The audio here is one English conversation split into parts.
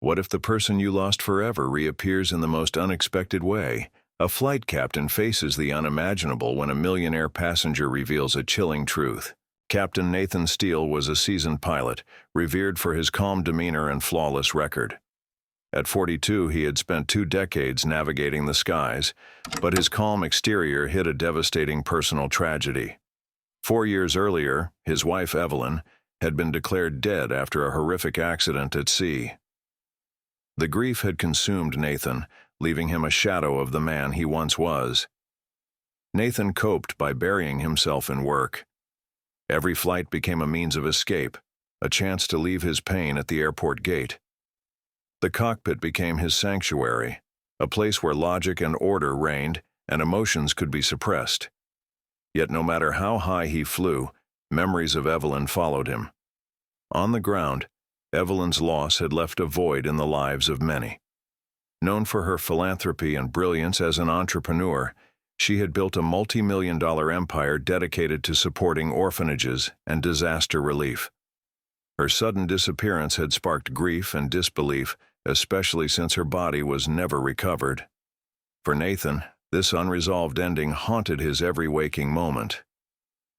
What if the person you lost forever reappears in the most unexpected way? A flight captain faces the unimaginable when a millionaire passenger reveals a chilling truth. Captain Nathan Steele was a seasoned pilot, revered for his calm demeanor and flawless record. At 42, he had spent 2 decades navigating the skies, but his calm exterior hid a devastating personal tragedy. 4 years earlier, his wife Evelyn had been declared dead after a horrific accident at sea. The grief had consumed Nathan, leaving him a shadow of the man he once was. Nathan coped by burying himself in work. Every flight became a means of escape, a chance to leave his pain at the airport gate. The cockpit became his sanctuary, a place where logic and order reigned and emotions could be suppressed. Yet no matter how high he flew, memories of Evelyn followed him. On the ground, Evelyn's loss had left a void in the lives of many. Known for her philanthropy and brilliance as an entrepreneur, she had built a multi-million-dollar empire dedicated to supporting orphanages and disaster relief. Her sudden disappearance had sparked grief and disbelief, especially since her body was never recovered. For Nathan, this unresolved ending haunted his every waking moment.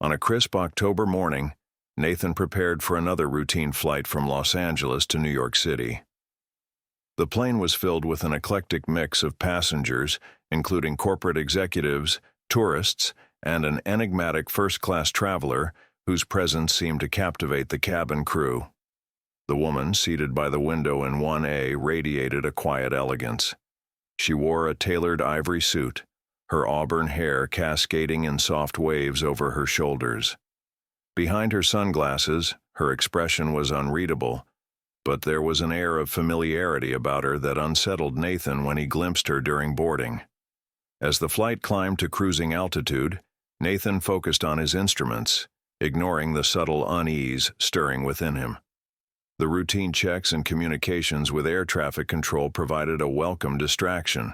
On a crisp October morning, Nathan prepared for another routine flight from Los Angeles to New York City. The plane was filled with an eclectic mix of passengers, including corporate executives, tourists, and an enigmatic first-class traveler whose presence seemed to captivate the cabin crew. The woman seated by the window in 1A radiated a quiet elegance. She wore a tailored ivory suit, her auburn hair cascading in soft waves over her shoulders. Behind her sunglasses, her expression was unreadable, but there was an air of familiarity about her that unsettled Nathan when he glimpsed her during boarding. As the flight climbed to cruising altitude, Nathan focused on his instruments, ignoring the subtle unease stirring within him. The routine checks and communications with air traffic control provided a welcome distraction.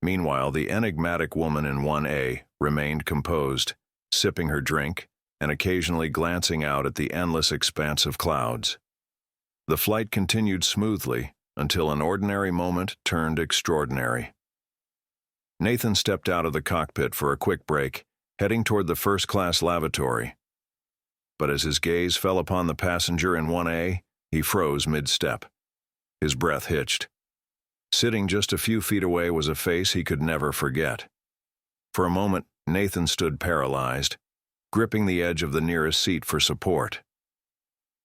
Meanwhile, the enigmatic woman in 1A remained composed, sipping her drink and occasionally glancing out at the endless expanse of clouds. The flight continued smoothly until an ordinary moment turned extraordinary. Nathan stepped out of the cockpit for a quick break, heading toward the first-class lavatory. But as his gaze fell upon the passenger in 1A, he froze mid-step. His breath hitched. Sitting just a few feet away was a face he could never forget. For a moment, Nathan stood paralyzed, gripping the edge of the nearest seat for support.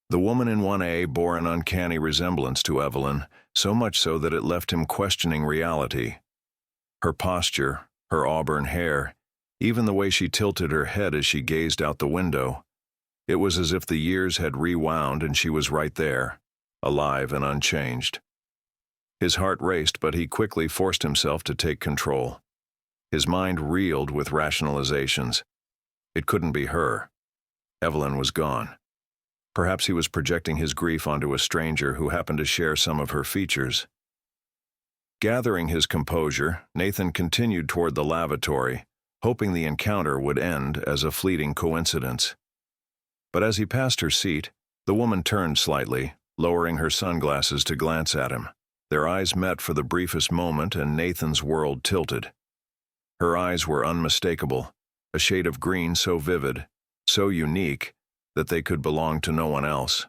The woman in 1A bore an uncanny resemblance to Evelyn, so much so that it left him questioning reality. Her posture, her auburn hair, even the way she tilted her head as she gazed out the window. It was as if the years had rewound and she was right there, alive and unchanged. His heart raced, but he quickly forced himself to take control. His mind reeled with rationalizations. It couldn't be her. Evelyn was gone. Perhaps he was projecting his grief onto a stranger who happened to share some of her features. Gathering his composure, Nathan continued toward the lavatory, hoping the encounter would end as a fleeting coincidence. But as he passed her seat, the woman turned slightly, lowering her sunglasses to glance at him. Their eyes met for the briefest moment, and Nathan's world tilted. Her eyes were unmistakable, a shade of green so vivid, so unique, that they could belong to no one else.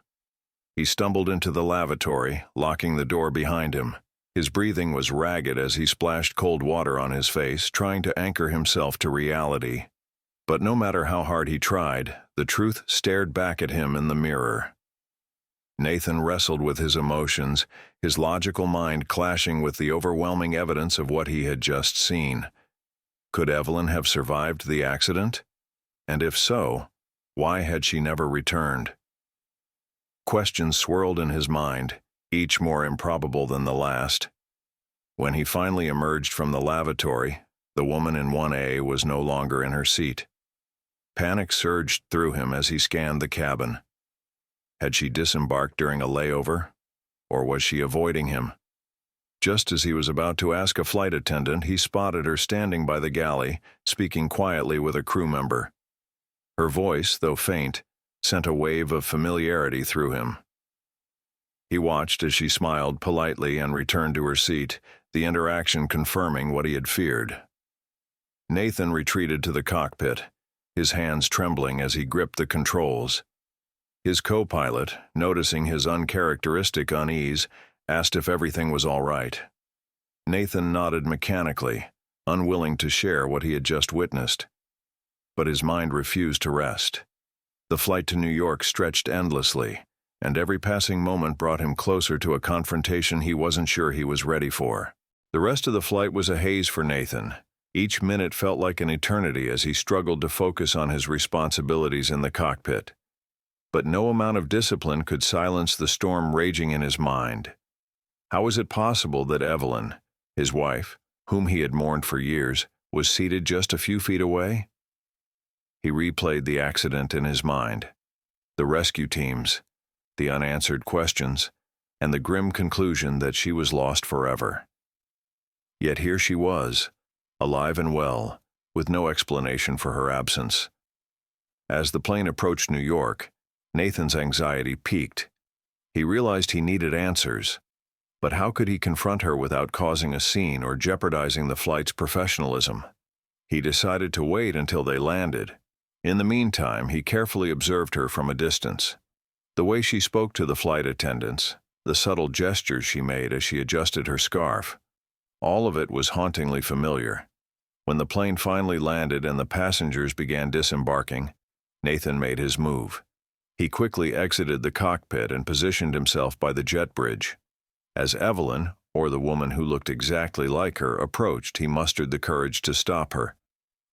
He stumbled into the lavatory, locking the door behind him. His breathing was ragged as he splashed cold water on his face, trying to anchor himself to reality. But no matter how hard he tried, the truth stared back at him in the mirror. Nathan wrestled with his emotions, his logical mind clashing with the overwhelming evidence of what he had just seen. Could Evelyn have survived the accident? And if so, why had she never returned? Questions swirled in his mind, each more improbable than the last. When he finally emerged from the lavatory, the woman in 1A was no longer in her seat. Panic surged through him as he scanned the cabin. Had she disembarked during a layover? Or was she avoiding him? Just as he was about to ask a flight attendant, he spotted her standing by the galley, speaking quietly with a crew member. Her voice, though faint, sent a wave of familiarity through him. He watched as she smiled politely and returned to her seat, the interaction confirming what he had feared. Nathan retreated to the cockpit, his hands trembling as he gripped the controls. His co-pilot, noticing his uncharacteristic unease, asked if everything was all right. Nathan nodded mechanically, unwilling to share what he had just witnessed. But his mind refused to rest. The flight to New York stretched endlessly, and every passing moment brought him closer to a confrontation he wasn't sure he was ready for. The rest of the flight was a haze for Nathan. Each minute felt like an eternity as he struggled to focus on his responsibilities in the cockpit. But no amount of discipline could silence the storm raging in his mind. How was it possible that Evelyn, his wife, whom he had mourned for years, was seated just a few feet away? He replayed the accident in his mind. The rescue teams, the unanswered questions, and the grim conclusion that she was lost forever. Yet here she was, alive and well, with no explanation for her absence. As the plane approached New York, Nathan's anxiety peaked. He realized he needed answers, but how could he confront her without causing a scene or jeopardizing the flight's professionalism? He decided to wait until they landed. In the meantime, he carefully observed her from a distance. The way she spoke to the flight attendants, the subtle gestures she made as she adjusted her scarf, all of it was hauntingly familiar. When the plane finally landed and the passengers began disembarking, Nathan made his move. He quickly exited the cockpit and positioned himself by the jet bridge. As Evelyn, or the woman who looked exactly like her, approached, he mustered the courage to stop her.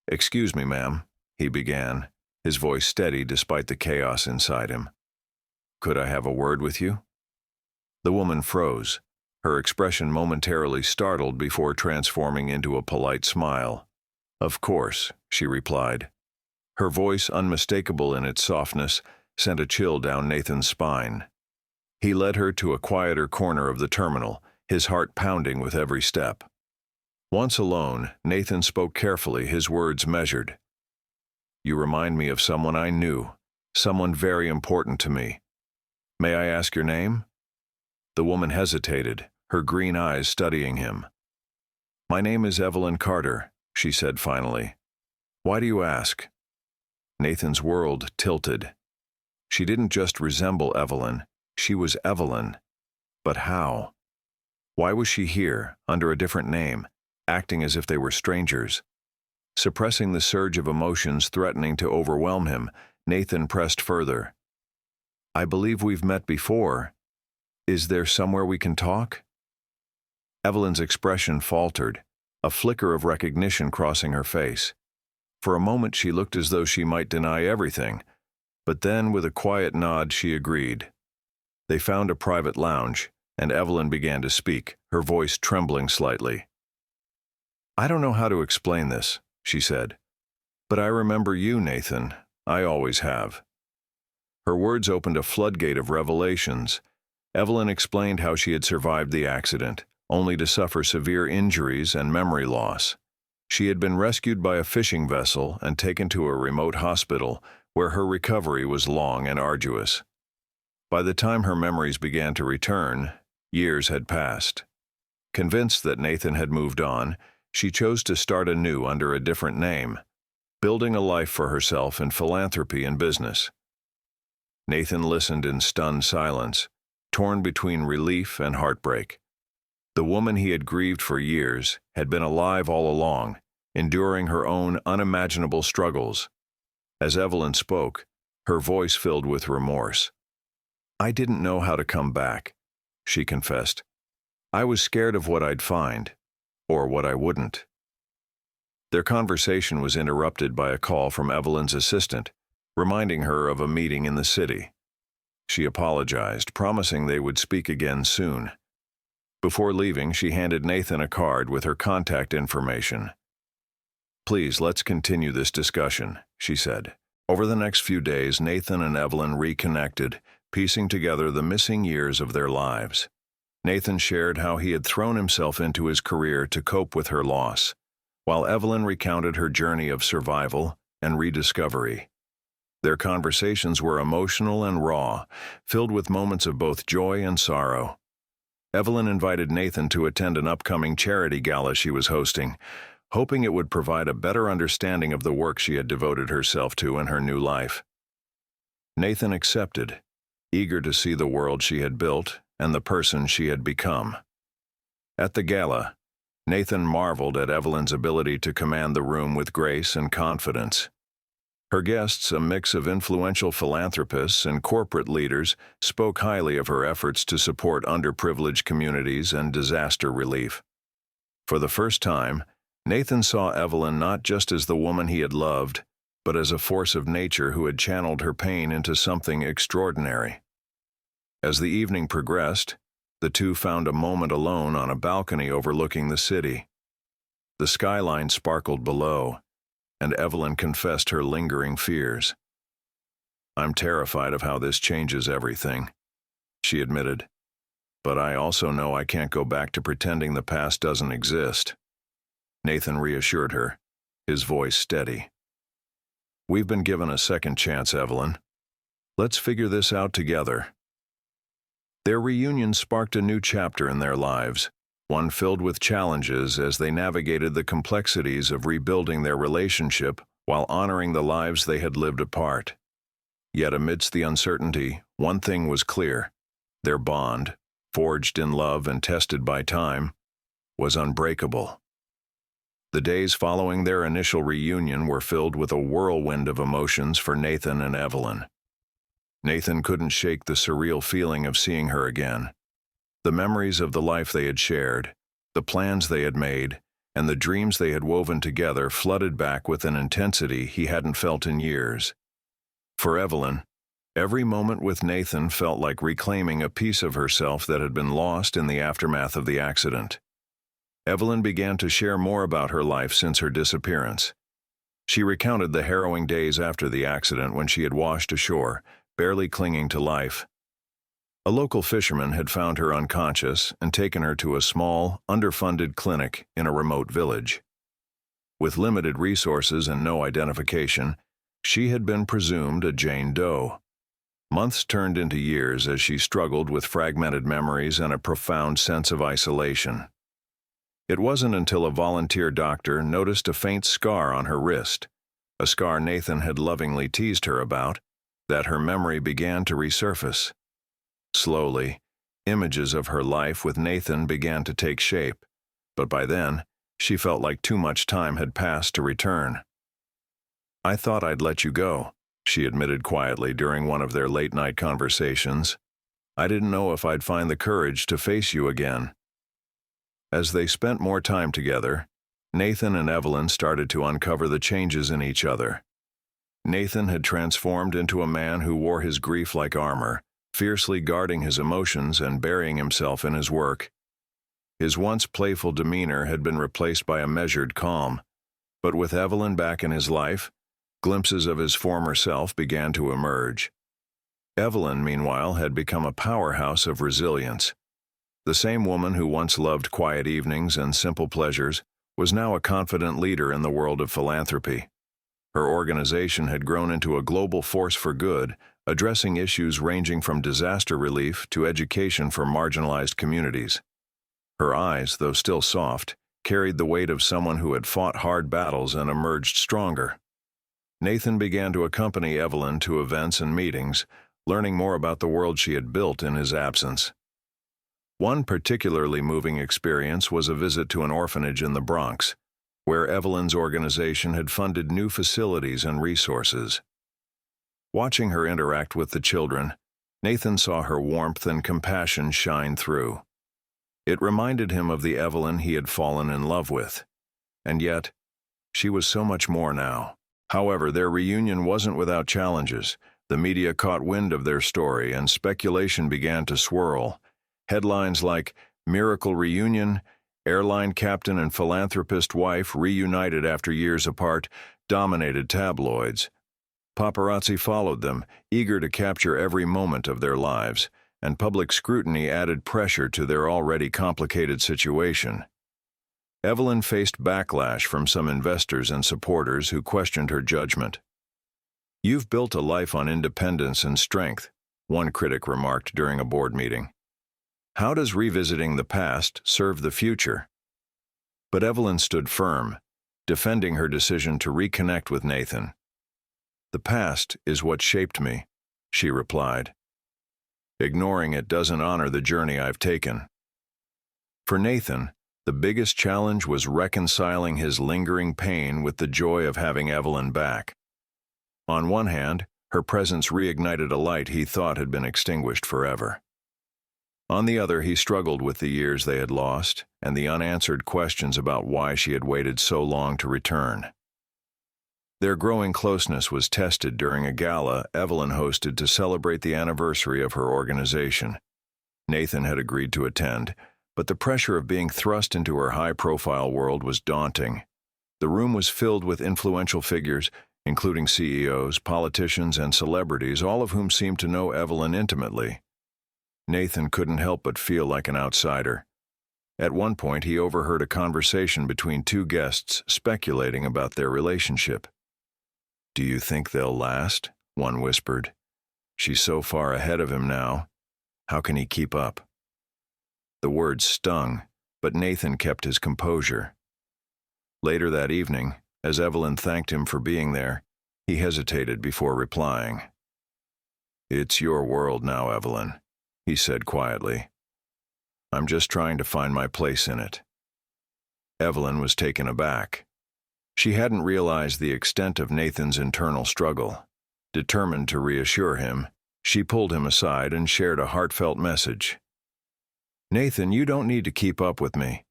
"Excuse me, ma'am," he began, his voice steady despite the chaos inside him. "Could I have a word with you?" The woman froze, her expression momentarily startled before transforming into a polite smile. "Of course," she replied. Her voice, unmistakable in its softness, sent a chill down Nathan's spine. He led her to a quieter corner of the terminal, his heart pounding with every step. Once alone, Nathan spoke carefully, his words measured. "You remind me of someone I knew, someone very important to me. May I ask your name?" The woman hesitated, her green eyes studying him. "My name is Evelyn Carter," she said finally. "Why do you ask?" Nathan's world tilted. She didn't just resemble Evelyn, she was Evelyn. But how? Why was she here, under a different name, acting as if they were strangers? Suppressing the surge of emotions threatening to overwhelm him, Nathan pressed further. "I believe we've met before. Is there somewhere we can talk?" Evelyn's expression faltered, a flicker of recognition crossing her face. For a moment she looked as though she might deny everything, but then with a quiet nod she agreed. They found a private lounge, and Evelyn began to speak, her voice trembling slightly. "I don't know how to explain this," she said, "but I remember you, Nathan. I always have." Her words opened a floodgate of revelations. Evelyn explained how she had survived the accident, only to suffer severe injuries and memory loss. She had been rescued by a fishing vessel and taken to a remote hospital where her recovery was long and arduous. By the time her memories began to return, years had passed. Convinced that Nathan had moved on, she chose to start anew under a different name, building a life for herself in philanthropy and business. Nathan listened in stunned silence, torn between relief and heartbreak. The woman he had grieved for years had been alive all along, enduring her own unimaginable struggles. As Evelyn spoke, her voice filled with remorse. "I didn't know how to come back," she confessed. "I was scared of what I'd find, or what I wouldn't." Their conversation was interrupted by a call from Evelyn's assistant, reminding her of a meeting in the city. She apologized, promising they would speak again soon. Before leaving, she handed Nathan a card with her contact information. "Please, let's continue this discussion," she said. Over the next few days, Nathan and Evelyn reconnected, piecing together the missing years of their lives. Nathan shared how he had thrown himself into his career to cope with her loss, while Evelyn recounted her journey of survival and rediscovery. Their conversations were emotional and raw, filled with moments of both joy and sorrow. Evelyn invited Nathan to attend an upcoming charity gala she was hosting, hoping it would provide a better understanding of the work she had devoted herself to in her new life. Nathan accepted, eager to see the world she had built and the person she had become. At the gala, Nathan marveled at Evelyn's ability to command the room with grace and confidence. Her guests, a mix of influential philanthropists and corporate leaders, spoke highly of her efforts to support underprivileged communities and disaster relief. For the first time, Nathan saw Evelyn not just as the woman he had loved, but as a force of nature who had channeled her pain into something extraordinary. As the evening progressed, the two found a moment alone on a balcony overlooking the city. The skyline sparkled below, and Evelyn confessed her lingering fears. "I'm terrified of how this changes everything," she admitted. "But I also know I can't go back to pretending the past doesn't exist." Nathan reassured her, his voice steady. "We've been given a second chance, Evelyn. Let's figure this out together." Their reunion sparked a new chapter in their lives, one filled with challenges as they navigated the complexities of rebuilding their relationship while honoring the lives they had lived apart. Yet amidst the uncertainty, one thing was clear: their bond, forged in love and tested by time, was unbreakable. The days following their initial reunion were filled with a whirlwind of emotions for Nathan and Evelyn. Nathan couldn't shake the surreal feeling of seeing her again. The memories of the life they had shared, the plans they had made, and the dreams they had woven together flooded back with an intensity he hadn't felt in years. For Evelyn, every moment with Nathan felt like reclaiming a piece of herself that had been lost in the aftermath of the accident. Evelyn began to share more about her life since her disappearance. She recounted the harrowing days after the accident when she had washed ashore, barely clinging to life. A local fisherman had found her unconscious and taken her to a small, underfunded clinic in a remote village. With limited resources and no identification, she had been presumed a Jane Doe. Months turned into years as she struggled with fragmented memories and a profound sense of isolation. It wasn't until a volunteer doctor noticed a faint scar on her wrist, a scar Nathan had lovingly teased her about, that her memory began to resurface. Slowly, images of her life with Nathan began to take shape, but by then, she felt like too much time had passed to return. "I thought I'd let you go," she admitted quietly during one of their late-night conversations. "I didn't know if I'd find the courage to face you again." As they spent more time together, Nathan and Evelyn started to uncover the changes in each other. Nathan had transformed into a man who wore his grief like armor, fiercely guarding his emotions and burying himself in his work. His once playful demeanor had been replaced by a measured calm, but with Evelyn back in his life, glimpses of his former self began to emerge. Evelyn, meanwhile, had become a powerhouse of resilience. The same woman who once loved quiet evenings and simple pleasures was now a confident leader in the world of philanthropy. Her organization had grown into a global force for good, addressing issues ranging from disaster relief to education for marginalized communities. Her eyes, though still soft, carried the weight of someone who had fought hard battles and emerged stronger. Nathan began to accompany Evelyn to events and meetings, learning more about the world she had built in his absence. One particularly moving experience was a visit to an orphanage in the Bronx, where Evelyn's organization had funded new facilities and resources. Watching her interact with the children, Nathan saw her warmth and compassion shine through. It reminded him of the Evelyn he had fallen in love with. And yet, she was so much more now. However, their reunion wasn't without challenges. The media caught wind of their story, and speculation began to swirl. Headlines like "Miracle Reunion," "Airline Captain and Philanthropist Wife Reunited After Years Apart" dominated tabloids. Paparazzi followed them, eager to capture every moment of their lives, and public scrutiny added pressure to their already complicated situation. Evelyn faced backlash from some investors and supporters who questioned her judgment. You've built a life on independence and strength, one critic remarked during a board meeting. How does revisiting the past serve the future? But Evelyn stood firm, defending her decision to reconnect with Nathan. The past is what shaped me, she replied. Ignoring it doesn't honor the journey I've taken. For Nathan, the biggest challenge was reconciling his lingering pain with the joy of having Evelyn back. On one hand, her presence reignited a light he thought had been extinguished forever. On the other, he struggled with the years they had lost and the unanswered questions about why she had waited so long to return. Their growing closeness was tested during a gala Evelyn hosted to celebrate the anniversary of her organization. Nathan had agreed to attend, but the pressure of being thrust into her high-profile world was daunting. The room was filled with influential figures, including CEOs, politicians, and celebrities, all of whom seemed to know Evelyn intimately. Nathan couldn't help but feel like an outsider. At one point, he overheard a conversation between two guests speculating about their relationship. "Do you think they'll last?" one whispered. "She's so far ahead of him now. How can he keep up?" The words stung, but Nathan kept his composure. Later that evening, as Evelyn thanked him for being there, he hesitated before replying. "It's your world now, Evelyn," he said quietly. "I'm just trying to find my place in it." Evelyn was taken aback. She hadn't realized the extent of Nathan's internal struggle. Determined to reassure him, she pulled him aside and shared a heartfelt message. "Nathan, you don't need to keep up with me.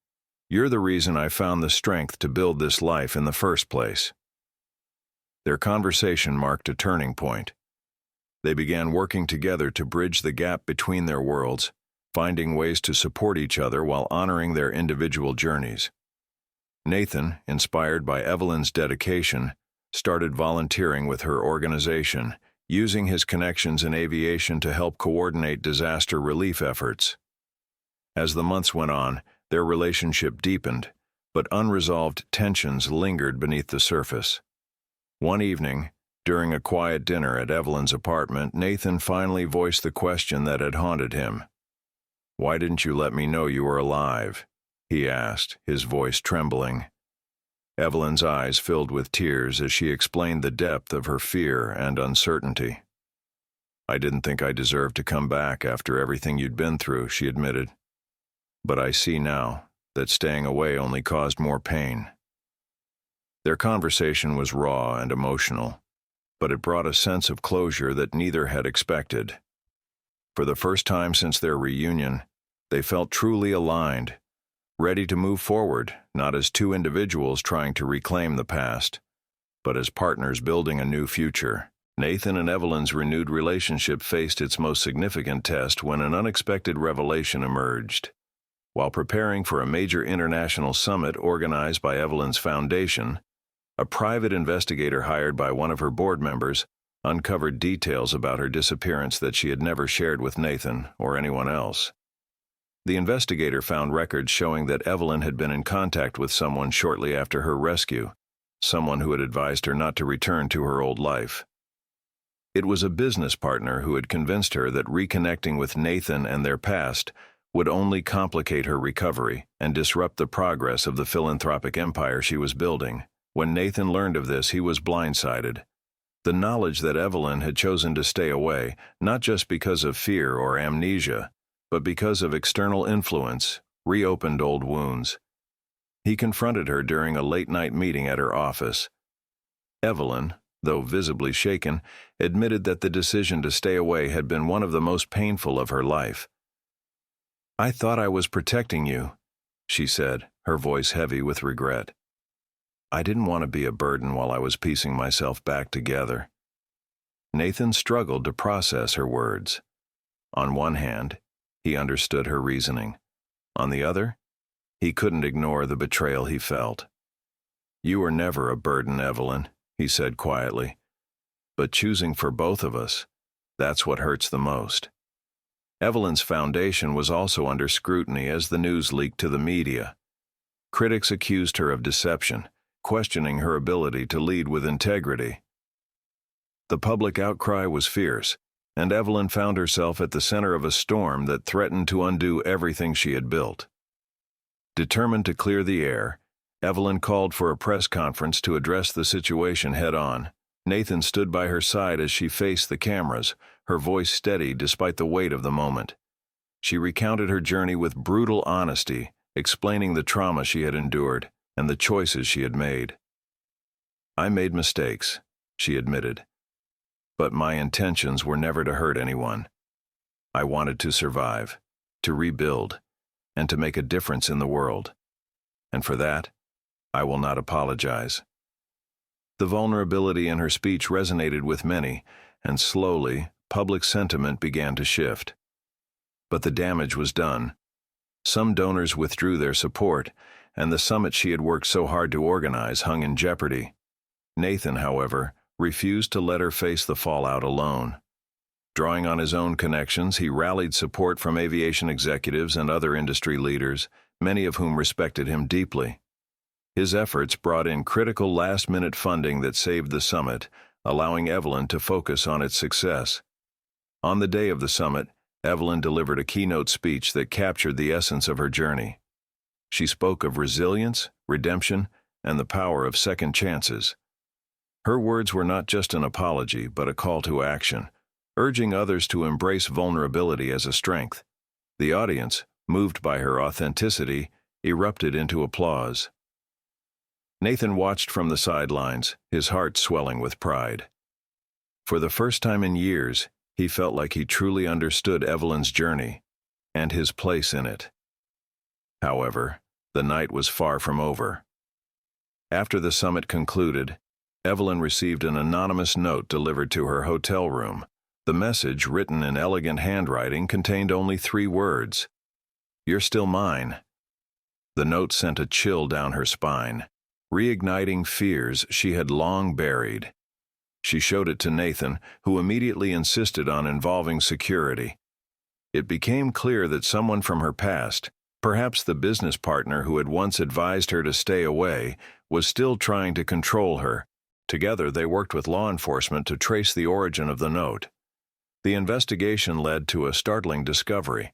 You're the reason I found the strength to build this life in the first place." Their conversation marked a turning point. They began working together to bridge the gap between their worlds, finding ways to support each other while honoring their individual journeys. Nathan, inspired by Evelyn's dedication, started volunteering with her organization, using his connections in aviation to help coordinate disaster relief efforts. As the months went on, their relationship deepened, but unresolved tensions lingered beneath the surface. One evening, during a quiet dinner at Evelyn's apartment, Nathan finally voiced the question that had haunted him. "Why didn't you let me know you were alive?" he asked, his voice trembling. Evelyn's eyes filled with tears as she explained the depth of her fear and uncertainty. "I didn't think I deserved to come back after everything you'd been through," she admitted. "But I see now that staying away only caused more pain." Their conversation was raw and emotional, but it brought a sense of closure that neither had expected. For the first time since their reunion, they felt truly aligned, ready to move forward, not as two individuals trying to reclaim the past, but as partners building a new future. Nathan and Evelyn's renewed relationship faced its most significant test when an unexpected revelation emerged. While preparing for a major international summit organized by Evelyn's foundation, a private investigator hired by one of her board members uncovered details about her disappearance that she had never shared with Nathan or anyone else. The investigator found records showing that Evelyn had been in contact with someone shortly after her rescue, someone who had advised her not to return to her old life. It was a business partner who had convinced her that reconnecting with Nathan and their past would only complicate her recovery and disrupt the progress of the philanthropic empire she was building. When Nathan learned of this, he was blindsided. The knowledge that Evelyn had chosen to stay away, not just because of fear or amnesia, but because of external influence, reopened old wounds. He confronted her during a late-night meeting at her office. Evelyn, though visibly shaken, admitted that the decision to stay away had been one of the most painful of her life. "I thought I was protecting you," she said, her voice heavy with regret. "I didn't want to be a burden while I was piecing myself back together." Nathan struggled to process her words. On one hand, he understood her reasoning. On the other, he couldn't ignore the betrayal he felt. "You were never a burden, Evelyn," he said quietly. "But choosing for both of us, that's what hurts the most." Evelyn's foundation was also under scrutiny as the news leaked to the media. Critics accused her of deception, questioning her ability to lead with integrity. The public outcry was fierce, and Evelyn found herself at the center of a storm that threatened to undo everything she had built. Determined to clear the air, Evelyn called for a press conference to address the situation head-on. Nathan stood by her side as she faced the cameras, her voice steady despite the weight of the moment. She recounted her journey with brutal honesty, explaining the trauma she had endured and the choices she had made. "I made mistakes," she admitted, "but my intentions were never to hurt anyone. I wanted to survive, to rebuild, and to make a difference in the world. And for that, I will not apologize." The vulnerability in her speech resonated with many, and slowly, public sentiment began to shift. But the damage was done. Some donors withdrew their support, and the summit she had worked so hard to organize hung in jeopardy. Nathan, however, refused to let her face the fallout alone. Drawing on his own connections, he rallied support from aviation executives and other industry leaders, many of whom respected him deeply. His efforts brought in critical last-minute funding that saved the summit, allowing Evelyn to focus on its success. On the day of the summit, Evelyn delivered a keynote speech that captured the essence of her journey. She spoke of resilience, redemption, and the power of second chances. Her words were not just an apology, but a call to action, urging others to embrace vulnerability as a strength. The audience, moved by her authenticity, erupted into applause. Nathan watched from the sidelines, his heart swelling with pride. For the first time in years, he felt like he truly understood Evelyn's journey and his place in it. However, the night was far from over. After the summit concluded, Evelyn received an anonymous note delivered to her hotel room. The message, written in elegant handwriting, contained only 3 words: "You're still mine." The note sent a chill down her spine, reigniting fears she had long buried. She showed it to Nathan, who immediately insisted on involving security. It became clear that someone from her past, perhaps the business partner who had once advised her to stay away, was still trying to control her. Together, they worked with law enforcement to trace the origin of the note. The investigation led to a startling discovery.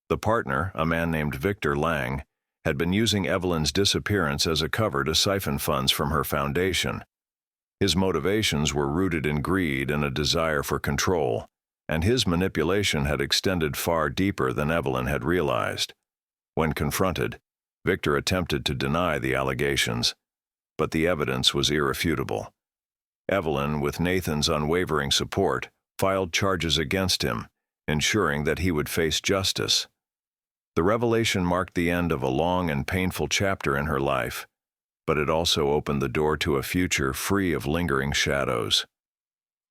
The partner, a man named Victor Lang, had been using Evelyn's disappearance as a cover to siphon funds from her foundation. His motivations were rooted in greed and a desire for control, and his manipulation had extended far deeper than Evelyn had realized. When confronted, Victor attempted to deny the allegations, but the evidence was irrefutable. Evelyn, with Nathan's unwavering support, filed charges against him, ensuring that he would face justice. The revelation marked the end of a long and painful chapter in her life, but it also opened the door to a future free of lingering shadows.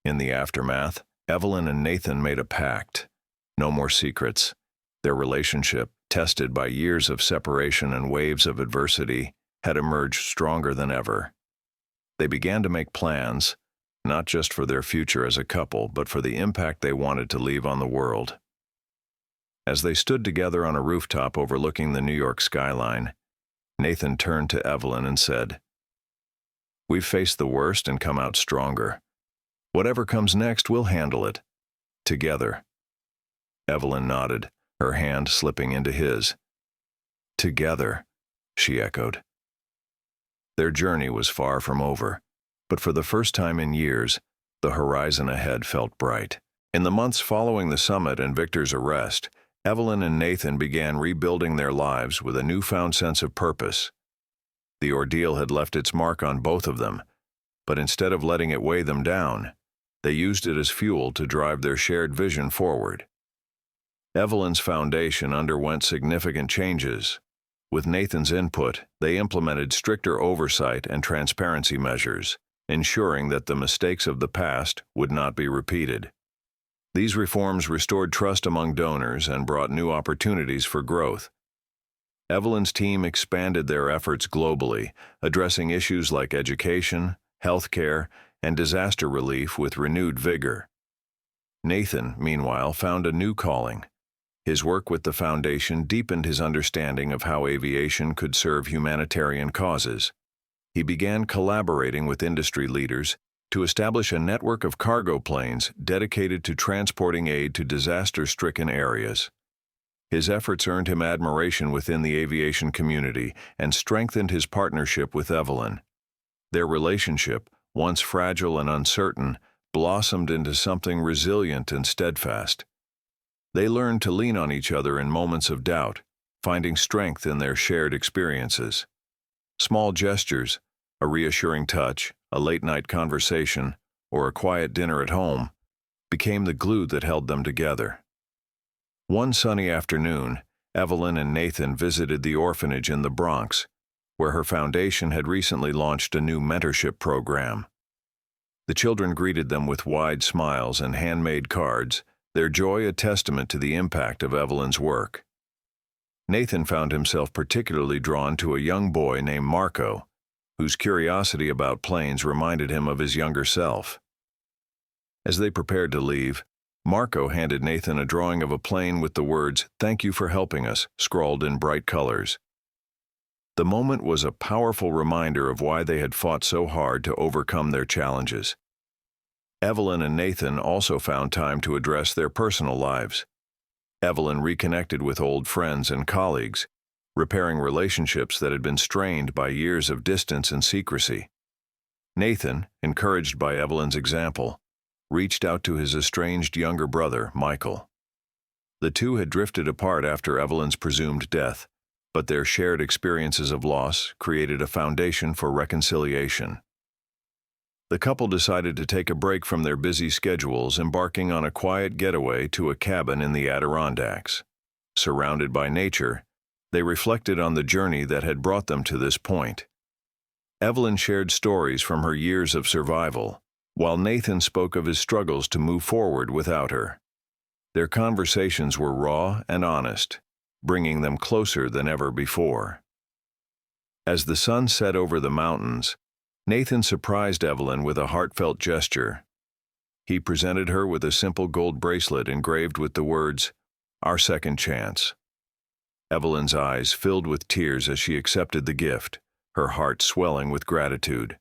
In the aftermath, Evelyn and Nathan made a pact. No more secrets. Their relationship, tested by years of separation and waves of adversity, had emerged stronger than ever. They began to make plans, not just for their future as a couple, but for the impact they wanted to leave on the world. As they stood together on a rooftop overlooking the New York skyline, Nathan turned to Evelyn and said, "We've faced the worst and come out stronger. Whatever comes next, we'll handle it. Together." Evelyn nodded, her hand slipping into his. "Together," she echoed. Their journey was far from over, but for the first time in years, the horizon ahead felt bright. In the months following the summit and Victor's arrest, Evelyn and Nathan began rebuilding their lives with a newfound sense of purpose. The ordeal had left its mark on both of them, but instead of letting it weigh them down, they used it as fuel to drive their shared vision forward. Evelyn's foundation underwent significant changes. With Nathan's input, they implemented stricter oversight and transparency measures, ensuring that the mistakes of the past would not be repeated. These reforms restored trust among donors and brought new opportunities for growth. Evelyn's team expanded their efforts globally, addressing issues like education, healthcare, and disaster relief with renewed vigor. Nathan, meanwhile, found a new calling. His work with the foundation deepened his understanding of how aviation could serve humanitarian causes. He began collaborating with industry leaders, to establish a network of cargo planes dedicated to transporting aid to disaster-stricken areas. His efforts earned him admiration within the aviation community and strengthened his partnership with Evelyn. Their relationship, once fragile and uncertain, blossomed into something resilient and steadfast. They learned to lean on each other in moments of doubt, finding strength in their shared experiences. Small gestures, a reassuring touch, a late-night conversation, or a quiet dinner at home, became the glue that held them together. One sunny afternoon, Evelyn and Nathan visited the orphanage in the Bronx, where her foundation had recently launched a new mentorship program. The children greeted them with wide smiles and handmade cards, their joy a testament to the impact of Evelyn's work. Nathan found himself particularly drawn to a young boy named Marco, whose curiosity about planes reminded him of his younger self. As they prepared to leave, Marco handed Nathan a drawing of a plane with the words, "Thank you for helping us," scrawled in bright colors. The moment was a powerful reminder of why they had fought so hard to overcome their challenges. Evelyn and Nathan also found time to address their personal lives. Evelyn reconnected with old friends and colleagues, repairing relationships that had been strained by years of distance and secrecy. Nathan, encouraged by Evelyn's example, reached out to his estranged younger brother, Michael. The two had drifted apart after Evelyn's presumed death, but their shared experiences of loss created a foundation for reconciliation. The couple decided to take a break from their busy schedules, embarking on a quiet getaway to a cabin in the Adirondacks. Surrounded by nature, they reflected on the journey that had brought them to this point. Evelyn shared stories from her years of survival, while Nathan spoke of his struggles to move forward without her. Their conversations were raw and honest, bringing them closer than ever before. As the sun set over the mountains, Nathan surprised Evelyn with a heartfelt gesture. He presented her with a simple gold bracelet engraved with the words, "Our second chance." Evelyn's eyes filled with tears as she accepted the gift, her heart swelling with gratitude.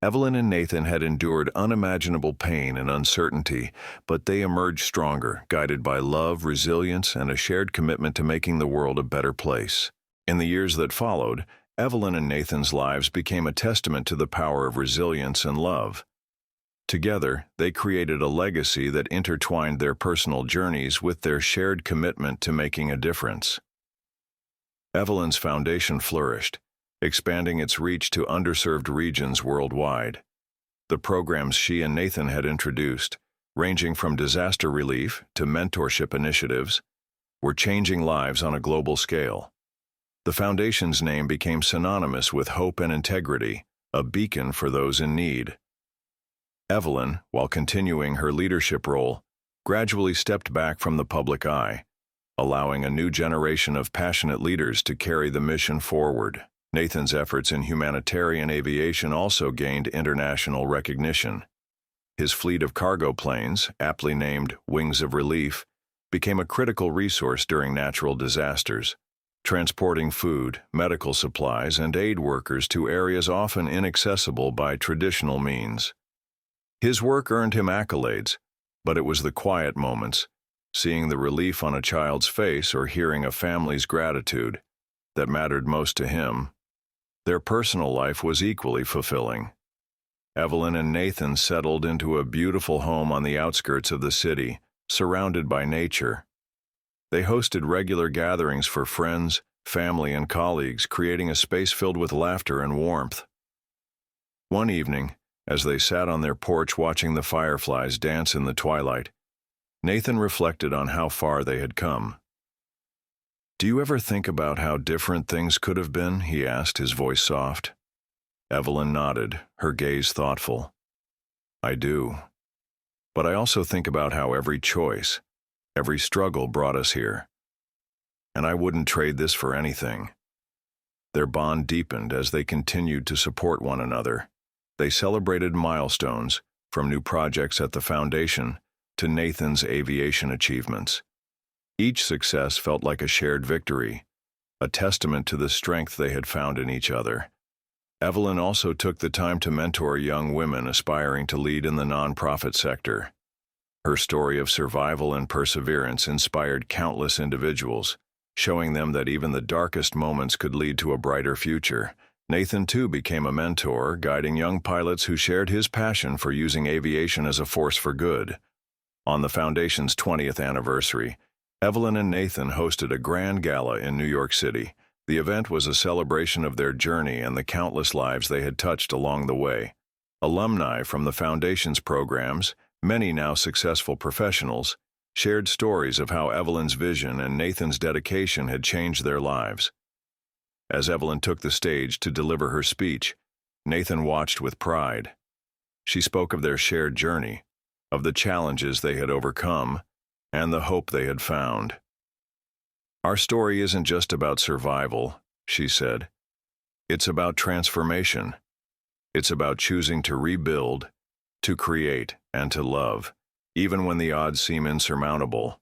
Evelyn and Nathan had endured unimaginable pain and uncertainty, but they emerged stronger, guided by love, resilience, and a shared commitment to making the world a better place. In the years that followed, Evelyn and Nathan's lives became a testament to the power of resilience and love. Together, they created a legacy that intertwined their personal journeys with their shared commitment to making a difference. Evelyn's foundation flourished, expanding its reach to underserved regions worldwide. The programs she and Nathan had introduced, ranging from disaster relief to mentorship initiatives, were changing lives on a global scale. The foundation's name became synonymous with hope and integrity, a beacon for those in need. Evelyn, while continuing her leadership role, gradually stepped back from the public eye, allowing a new generation of passionate leaders to carry the mission forward. Nathan's efforts in humanitarian aviation also gained international recognition. His fleet of cargo planes, aptly named Wings of Relief, became a critical resource during natural disasters, transporting food, medical supplies, and aid workers to areas often inaccessible by traditional means. His work earned him accolades, but it was the quiet moments, seeing the relief on a child's face or hearing a family's gratitude, that mattered most to him. Their personal life was equally fulfilling. Evelyn and Nathan settled into a beautiful home on the outskirts of the city, surrounded by nature. They hosted regular gatherings for friends, family, and colleagues, creating a space filled with laughter and warmth. One evening, as they sat on their porch watching the fireflies dance in the twilight, Nathan reflected on how far they had come. "Do you ever think about how different things could have been?" he asked, his voice soft. Evelyn nodded, her gaze thoughtful. "I do. But I also think about how every choice, every struggle brought us here. And I wouldn't trade this for anything." Their bond deepened as they continued to support one another. They celebrated milestones, from new projects at the foundation to Nathan's aviation achievements. Each success felt like a shared victory, a testament to the strength they had found in each other. Evelyn also took the time to mentor young women aspiring to lead in the nonprofit sector. Her story of survival and perseverance inspired countless individuals, showing them that even the darkest moments could lead to a brighter future. Nathan, too, became a mentor, guiding young pilots who shared his passion for using aviation as a force for good. On the Foundation's 20th anniversary, Evelyn and Nathan hosted a grand gala in New York City. The event was a celebration of their journey and the countless lives they had touched along the way. Alumni from the Foundation's programs, many now successful professionals, shared stories of how Evelyn's vision and Nathan's dedication had changed their lives. As Evelyn took the stage to deliver her speech, Nathan watched with pride. She spoke of their shared journey, of the challenges they had overcome, and the hope they had found. "Our story isn't just about survival," she said. "It's about transformation. It's about choosing to rebuild, to create, and to love, even when the odds seem insurmountable."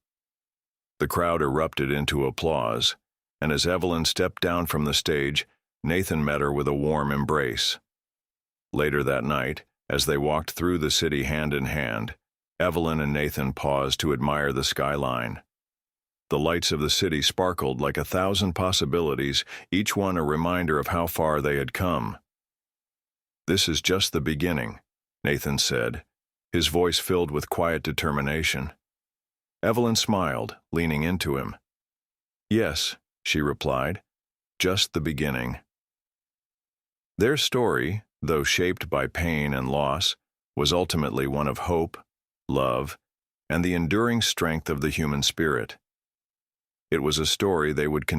The crowd erupted into applause, and as Evelyn stepped down from the stage, Nathan met her with a warm embrace. Later that night, as they walked through the city hand in hand, Evelyn and Nathan paused to admire the skyline. The lights of the city sparkled like 1,000 possibilities, each one a reminder of how far they had come. "This is just the beginning," Nathan said, his voice filled with quiet determination. Evelyn smiled, leaning into him. "Yes," she replied, "just the beginning." Their story, though shaped by pain and loss, was ultimately one of hope, love, and the enduring strength of the human spirit. It was a story they would continue